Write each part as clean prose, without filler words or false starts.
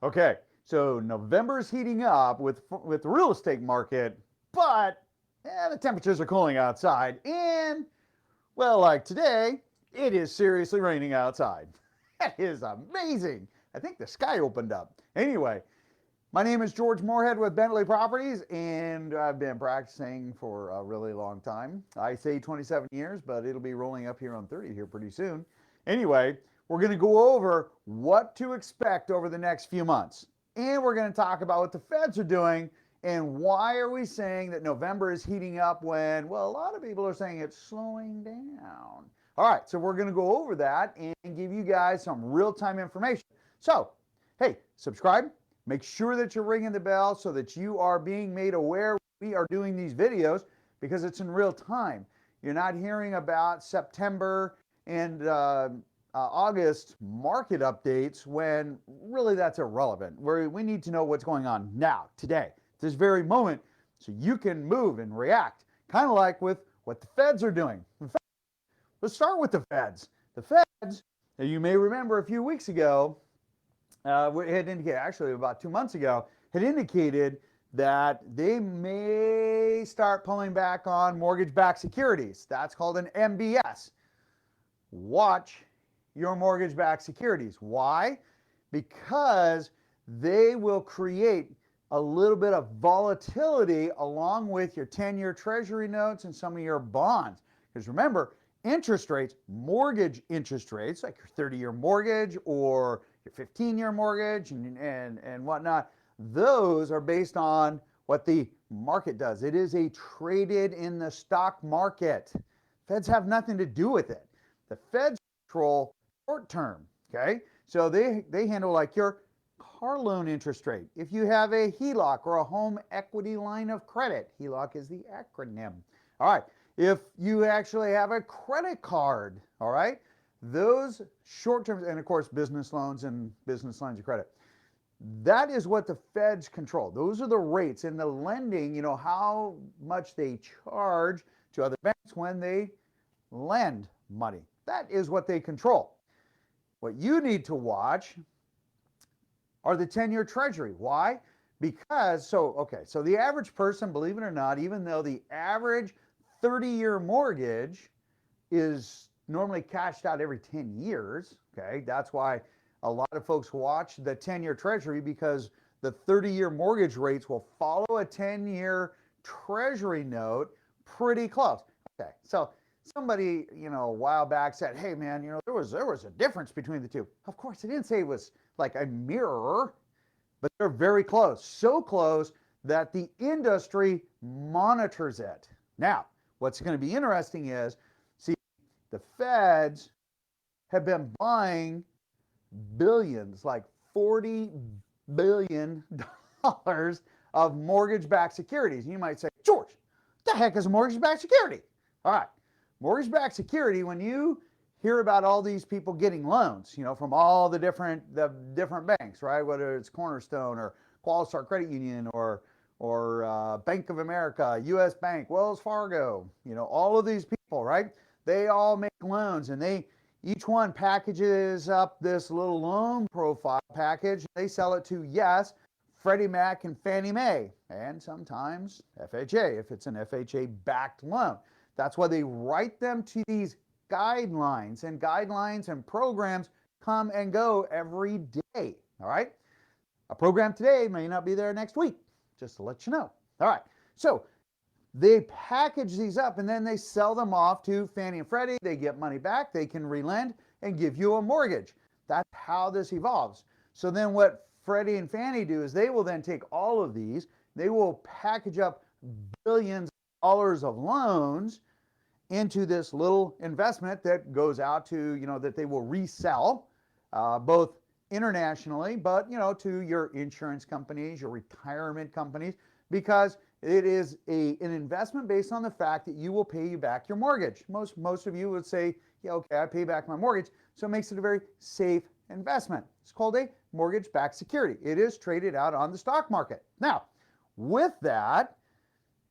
Okay, so November's heating up with the real estate market, but the temperatures are cooling outside, and well, like today, it is seriously raining outside. That is amazing. I think the sky opened up. Anyway, my name is George Moorhead with Bentley Properties, and I've been practicing for a really long time. I say 27 years, but it'll be rolling up here on 30 here pretty soon. Anyway, we're going to go over what to expect over the next few months. And we're going to talk about what the Feds are doing and why are we saying that November is heating up when, well, a lot of people are saying it's slowing down. All right, so we're going to go over that and give you guys some real-time information. So, hey, subscribe. Make sure that you're ringing the bell so that you are being made aware we are doing these videos because it's in real time. You're not hearing about September and August market updates when really that's irrelevant. We need to know what's going on now, today, this very moment, so you can move and react, kind of like with what the Feds are doing. In fact, let's start with the Feds. The Feds, you may remember a few weeks ago, had indicated, actually about 2 months ago, had indicated that they may start pulling back on mortgage-backed securities. That's called an MBS. Watch your mortgage-backed securities. Why? Because they will create a little bit of volatility along with your 10-year Treasury notes and some of your bonds. Because remember, interest rates, mortgage interest rates, like your 30-year mortgage or your 15-year mortgage and whatnot, those are based on what the market does. It is a traded in the stock market. Feds have nothing to do with it. The Feds control short term, okay? So they handle like your car loan interest rate. If you have a HELOC or a home equity line of credit, HELOC is the acronym. All right, if you actually have a credit card, all right, those short term, and of course business loans and business lines of credit, that is what the Feds control. Those are the rates in the lending, you know, how much they charge to other banks when they lend money. That is what they control. What you need to watch are the 10-year Treasury. Why? Because, so the average person, believe it or not, even though the average 30-year mortgage is normally cashed out every 10 years, okay, that's why a lot of folks watch the 10-year Treasury, because the 30-year mortgage rates will follow a 10-year Treasury note pretty close. Okay, so somebody, you know, a while back said, hey man, you know, there was a difference between the two. Of course, I didn't say it was like a mirror, but they're very close. So close that the industry monitors it. Now, what's going to be interesting is, see, the Feds have been buying billions, like $40 billion of mortgage-backed securities. And you might say, George, what the heck is a mortgage-backed security? All right. Mortgage-backed security, when you hear about all these people getting loans, you know, from all the different banks, right? Whether it's Cornerstone or Qualistar Credit Union or Bank of America, U.S. Bank, Wells Fargo, you know, all of these people, right? They all make loans, and each one packages up this little loan profile package. They sell it to, yes, Freddie Mac and Fannie Mae, and sometimes FHA if it's an FHA-backed loan. That's why they write them to these guidelines, and programs come and go every day, all right? A program today may not be there next week, just to let you know. All right, so they package these up and then they sell them off to Fannie and Freddie. They get money back, they can relend and give you a mortgage. That's how this evolves. So then what Freddie and Fannie do is they will then take all of these, they will package up billions of dollars of loans into this little investment that goes out to, you know, that they will resell both internationally, but, you know, to your insurance companies, your retirement companies, because it is an investment based on the fact that you will pay you back your mortgage. Most of you would say, yeah, okay, I pay back my mortgage, so it makes it a very safe investment. It's called a mortgage-backed security. It is traded out on the stock market. Now, with that,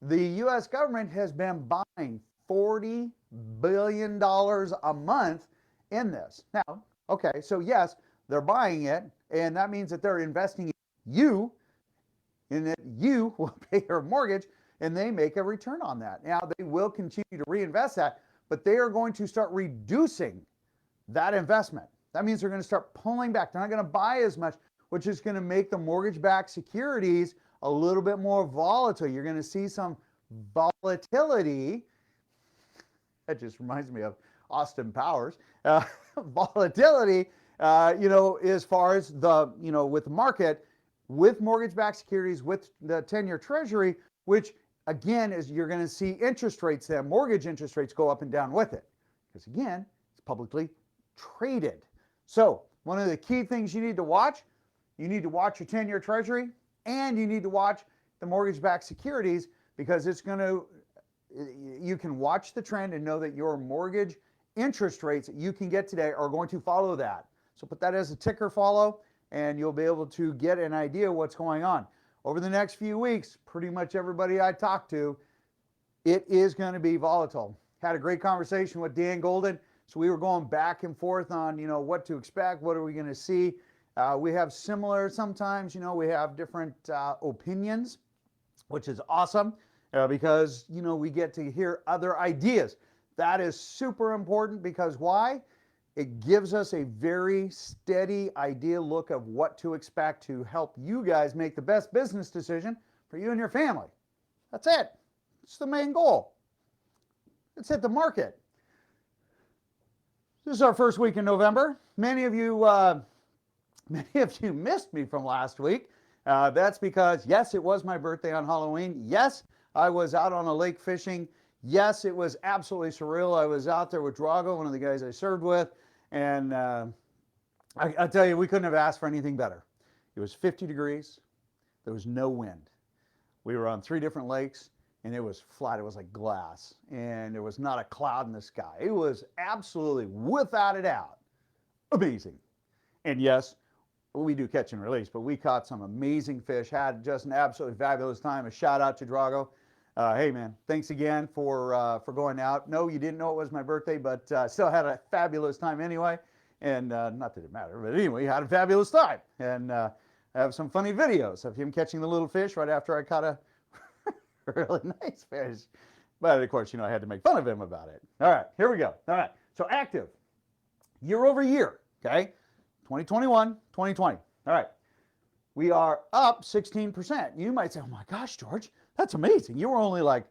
the U.S. government has been buying $40 billion a month in this. Now, okay, so yes, they're buying it, and that means that they're investing in you, and that you will pay your mortgage, and they make a return on that. Now, they will continue to reinvest that, but they are going to start reducing that investment. That means they're going to start pulling back. They're not going to buy as much, which is going to make the mortgage-backed securities a little bit more volatile. You're going to see some volatility. That just reminds me of Austin Powers. Volatility, as far as the, with the market, with mortgage-backed securities, with the 10-year Treasury, which again is you're going to see interest rates, mortgage interest rates go up and down with it. Because again, it's publicly traded. So one of the key things you need to watch your 10-year Treasury, and you need to watch the mortgage-backed securities, because you can watch the trend and know that your mortgage interest rates that you can get today are going to follow that. So put that as a ticker follow, and you'll be able to get an idea of what's going on. Over the next few weeks, pretty much everybody I talk to, it is going to be volatile. Had a great conversation with Dan Golden. So we were going back and forth on, what to expect, what are we going to see. We have similar, sometimes, we have different opinions, which is awesome because, we get to hear other ideas. That is super important because why? It gives us a very steady idea look of what to expect to help you guys make the best business decision for you and your family. That's it. It's the main goal. Let's hit the market. This is our first week in November. Many of you missed me from last week. That's because, yes, it was my birthday on Halloween. Yes, I was out on a lake fishing. Yes, it was absolutely surreal. I was out there with Drago, one of the guys I served with, and I tell you, we couldn't have asked for anything better. It was 50 degrees. There was no wind. We were on 3 different lakes, and it was flat. It was like glass, and there was not a cloud in the sky. It was absolutely, without a doubt, amazing. And yes, we do catch and release, but we caught some amazing fish, had just an absolutely fabulous time. A shout out to Drago. Hey man, thanks again for going out. No, you didn't know it was my birthday, but still had a fabulous time anyway. And not that it mattered, but anyway, had a fabulous time. And I have some funny videos of him catching the little fish right after I caught a really nice fish. But of course, I had to make fun of him about it. All right, here we go. All right, so active year over year, okay? 2021, 2020. All right, we are up 16%. You might say, oh my gosh, George, that's amazing. You were only like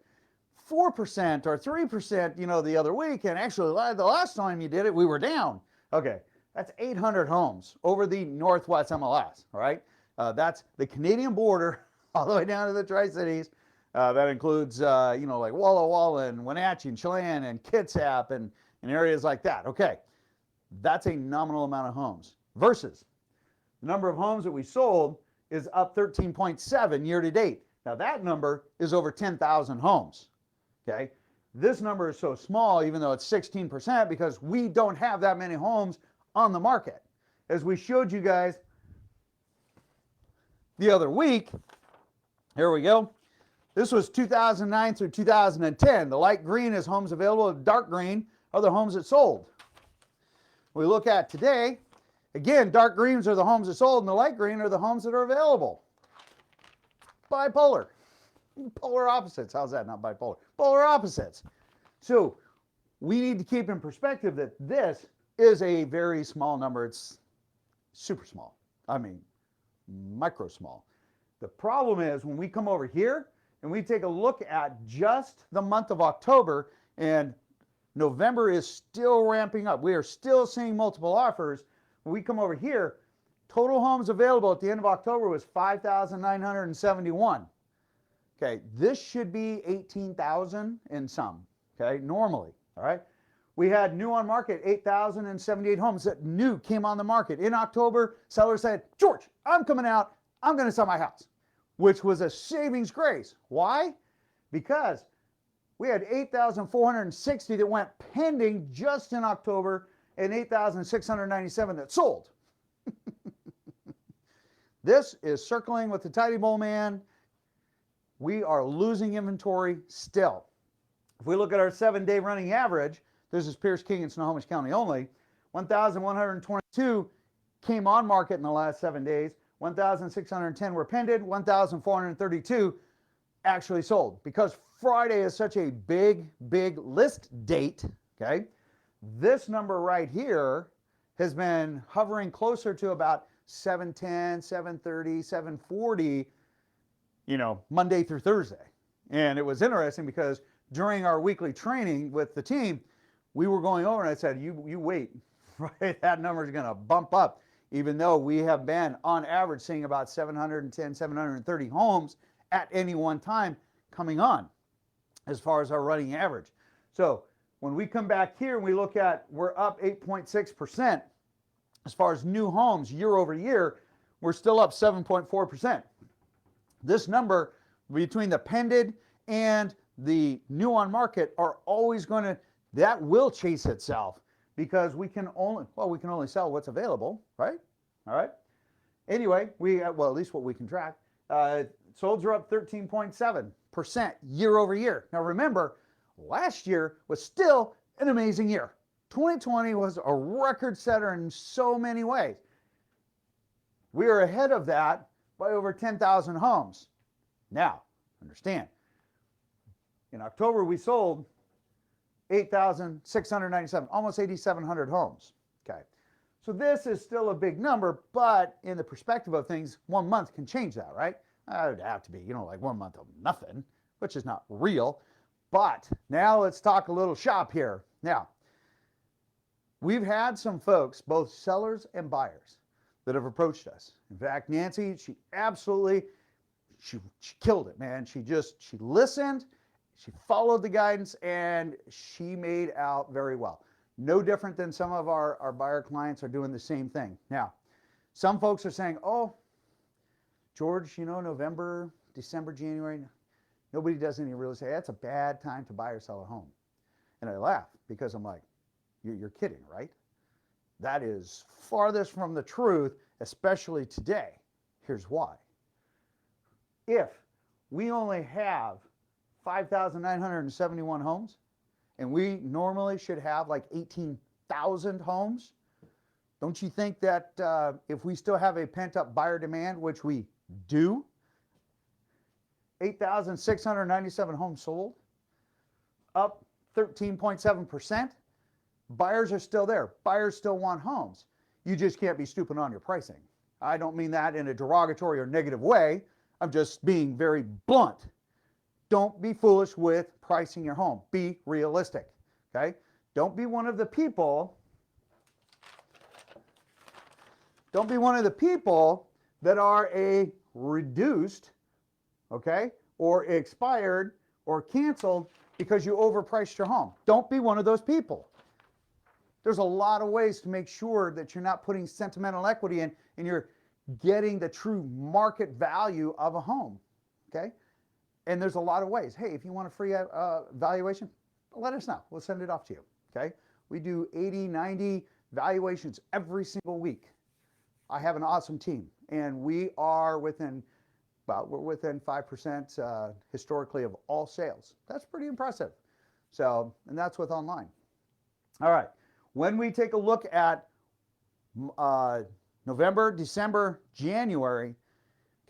4% or 3%, the other week. And actually, the last time you did it, we were down. Okay, that's 800 homes over the Northwest MLS, all right? That's the Canadian border all the way down to the Tri-Cities. That includes, like Walla Walla and Wenatchee and Chelan and Kitsap and areas like that. Okay, that's a nominal amount of homes versus the number of homes that we sold is up 13.7 year to date. Now that number is over 10,000 homes, okay? This number is so small, even though it's 16%, because we don't have that many homes on the market. As we showed you guys the other week, here we go. This was 2009 through 2010. The light green is homes available, the dark green are the homes that sold. We look at today, again, dark greens are the homes that sold, and the light green are the homes that are available. Bipolar. Polar opposites. How's that not bipolar? Polar opposites. So we need to keep in perspective that this is a very small number. It's super small. I mean, micro small. The problem is when we come over here and we take a look at just the month of October, and November is still ramping up. We are still seeing multiple offers. When we come over here, total homes available at the end of October was 5,971. Okay, this should be 18,000 and some, okay, normally, all right? We had new on market, 8,078 homes that new came on the market. In October, sellers said, George, I'm coming out, I'm gonna sell my house, which was a savings grace. Why? Because we had 8,460 that went pending just in October and 8,697 that sold. This is circling with the Tidy Bowl man. We are losing inventory still. If we look at our 7-day running average, this is Pierce, King, and Snohomish County only, 1,122 came on market in the last 7 days. 1,610 were pended, 1,432 actually sold. Because Friday is such a big list date, okay? This number right here has been hovering closer to about 710, 730, 740, Monday through Thursday. And it was interesting because during our weekly training with the team, we were going over and I said, you wait, right? That number is going to bump up, even though we have been on average seeing about 710, 730 homes at any one time coming on as far as our running average. So when we come back here and we look at, we're up 8.6% as far as new homes year over year, we're still up 7.4%. This number between the pended and the new on market are always going to, that will chase itself because we can only sell what's available, right? All right. Anyway, at least what we can track. Solds are up 13.7% year over year. Now remember, last year was still an amazing year. 2020 was a record setter in so many ways. We are ahead of that by over 10,000 homes. Now, understand, in October we sold 8,697, almost 8,700 homes. Okay, so this is still a big number, but in the perspective of things, 1 month can change that, right? It would have to be, like 1 month of nothing, which is not real. But now let's talk a little shop here. Now, we've had some folks, both sellers and buyers, that have approached us. In fact, Nancy, she absolutely, she killed it, man. She listened, she followed the guidance, and she made out very well. No different than some of our buyer clients are doing the same thing. Now, some folks are saying, oh, George, November, December, January, nobody does any real estate. That's a bad time to buy or sell a home. And I laugh because I'm like, you're kidding, right? That is farthest from the truth, especially today. Here's why. If we only have 5,971 homes, and we normally should have like 18,000 homes, don't you think that if we still have a pent-up buyer demand, which we do, 8,697 homes sold, up 13.7%, buyers are still there. Buyers still want homes. You just can't be stupid on your pricing. I don't mean that in a derogatory or negative way. I'm just being very blunt. Don't be foolish with pricing your home. Be realistic, okay? Don't be one of the people that are a reduced, okay, or expired or canceled because you overpriced your home. Don't be one of those people. There's a lot of ways to make sure that you're not putting sentimental equity in and you're getting the true market value of a home, okay? And there's a lot of ways. Hey, if you want a free valuation, let us know. We'll send it off to you, okay? We do 80, 90 valuations every single week. I have an awesome team, and we are within 5% historically of all sales. That's pretty impressive. So, and that's with online. All right. When we take a look at November, December, January,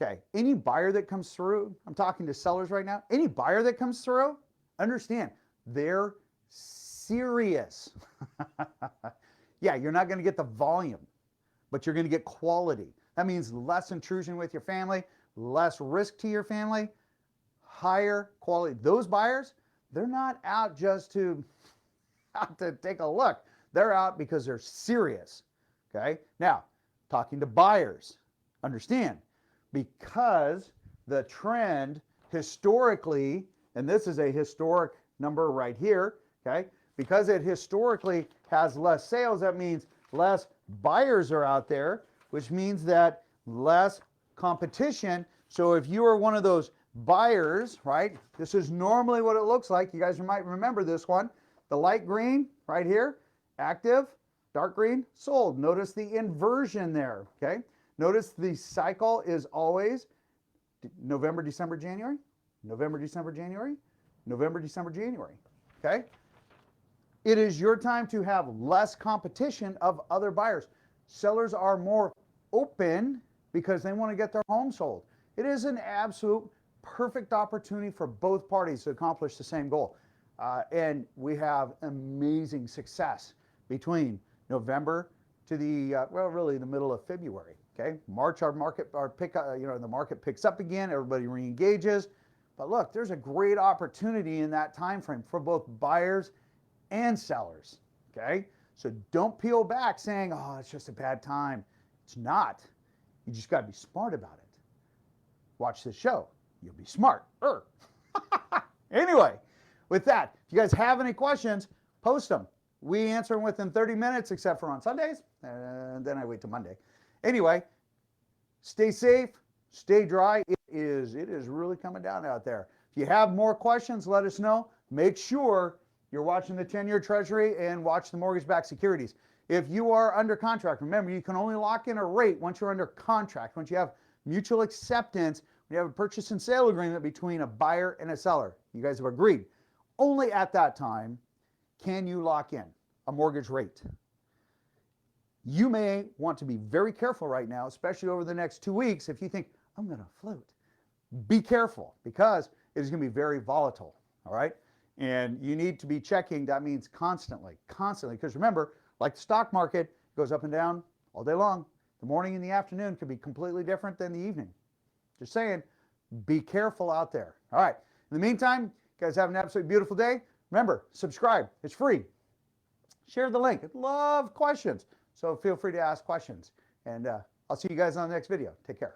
okay, any buyer that comes through, I'm talking to sellers right now, any buyer that comes through, understand, they're serious. Yeah, you're not going to get the volume, but you're going to get quality. That means less intrusion with your family, less risk to your family, higher quality. Those buyers, they're not out just to take a look. They're out because they're serious, okay? Now, talking to buyers, understand, because the trend historically, and this is a historic number right here, okay? Because it historically has less sales, that means less buyers are out there, which means that less competition. So if you are one of those buyers, right, this is normally what it looks like. You guys might remember this one. The light green right here, active, dark green, sold. Notice the inversion there, okay? Notice the cycle is always November, December, January, November, December, January, November, December, January, okay? It is your time to have less competition of other buyers. Sellers are more open because they want to get their home sold. It is an absolute perfect opportunity for both parties to accomplish the same goal. And we have amazing success between November to the, well, really the middle of February. Okay, March, the market picks up again, everybody re-engages. But look, there's a great opportunity in that time frame for both buyers and sellers. Okay, so don't peel back saying, oh, it's just a bad time. It's not. You just got to be smart about it. Watch this show. You'll be smart. Anyway, with that, if you guys have any questions, post them. We answer them within 30 minutes, except for on Sundays, and then I wait till Monday. Anyway, stay safe, stay dry. It is really coming down out there. If you have more questions, let us know. Make sure you're watching the 10-year Treasury and watch the mortgage-backed securities. If you are under contract, remember, you can only lock in a rate once you're under contract, once you have mutual acceptance, when you have a purchase and sale agreement between a buyer and a seller. You guys have agreed. Only at that time can you lock in a mortgage rate. You may want to be very careful right now, especially over the next 2 weeks. If you think, I'm going to float, be careful because it is going to be very volatile. All right. And you need to be checking. That means constantly. Because remember, like the stock market, it goes up and down all day long. The morning and the afternoon could be completely different than the evening. Just saying, be careful out there. All right. In the meantime, you guys have an absolutely beautiful day. Remember, subscribe. It's free. Share the link. I love questions. So feel free to ask questions. And I'll see you guys on the next video. Take care.